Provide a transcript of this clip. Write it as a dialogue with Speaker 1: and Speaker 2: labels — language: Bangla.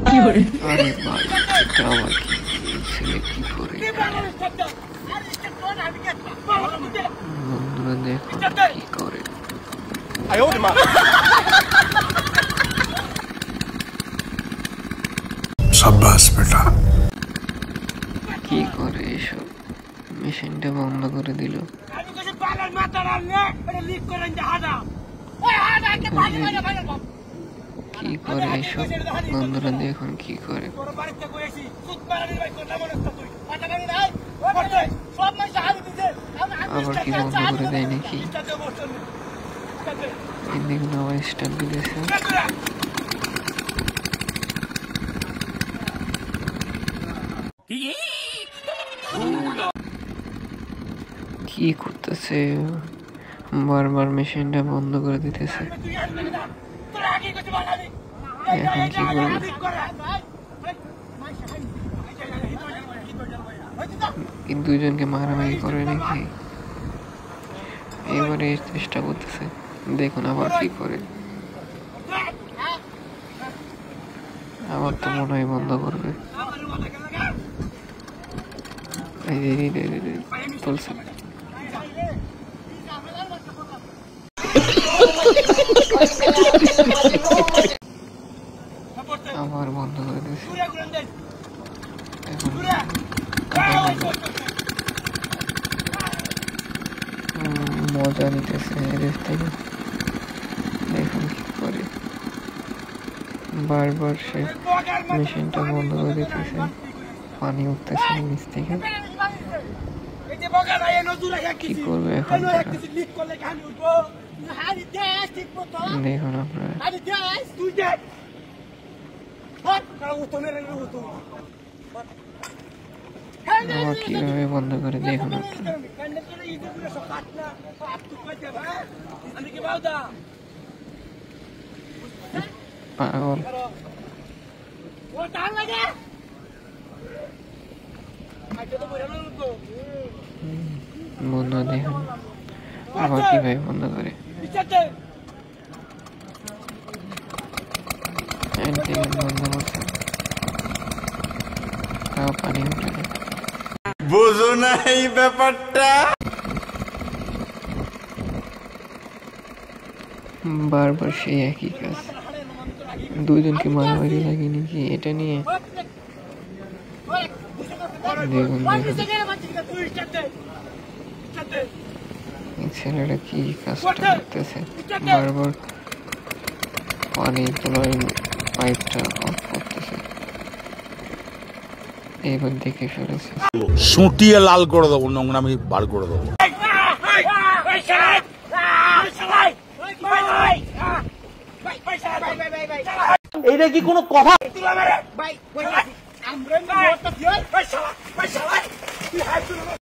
Speaker 1: আরে ভাই এটা আবার কি ছেলে কি করে বন্ধুরা দেখো কি করে
Speaker 2: शाबाश बेटा
Speaker 1: কি করে এসব মেশিনটা বন্ধ করে দিল কি করে এসব বন্ধুরা দেখুন কি করে আবার কি বন্ধ করে দেয় নাকি দেখুন আবার স্টার্ট দিতেছে কি করতেছে বারবার মেশিনটা বন্ধ করে দিতেছে এখন কি করবে দুইজনকে মারামারি করে নাকি এবারে চেষ্টা করতেছে দেখুন আবার কি করে আবার তো মনে হয় বন্ধ করবে তুলছে আবার বন্ধ করে দিয়েছে মজা নিতেছে এদের থেকে দেখুন কি করে বারবার সে মেশিনটা বন্ধ করে দিতেছে পানি উঠতেছে নিচ থেকে কি করবে এখন দেখুন আপনারা আবার কিভাবে বন্ধ করে দেখুন আপনারা পাগল বন্ধ দেখুন আবার কিভাবে বন্ধ করে বন্ধ করছে তাও পানি উঠে
Speaker 2: বুঝো না এই ব্যাপারটা
Speaker 1: বারবার সেই একই কাজ দুইজনকে মারামারি লাগে নাকি এটা নিয়ে দেখুন ছেলেটা কি কাজটা করতেছে বারবার পানি তোলার পাইপটা অফ করতেছে এবার দেখে ফেলেছে
Speaker 2: সুটিয়ে লাল করে দেবো নোংরামি বার করে দেবো
Speaker 3: এইটা কি কোনো কথা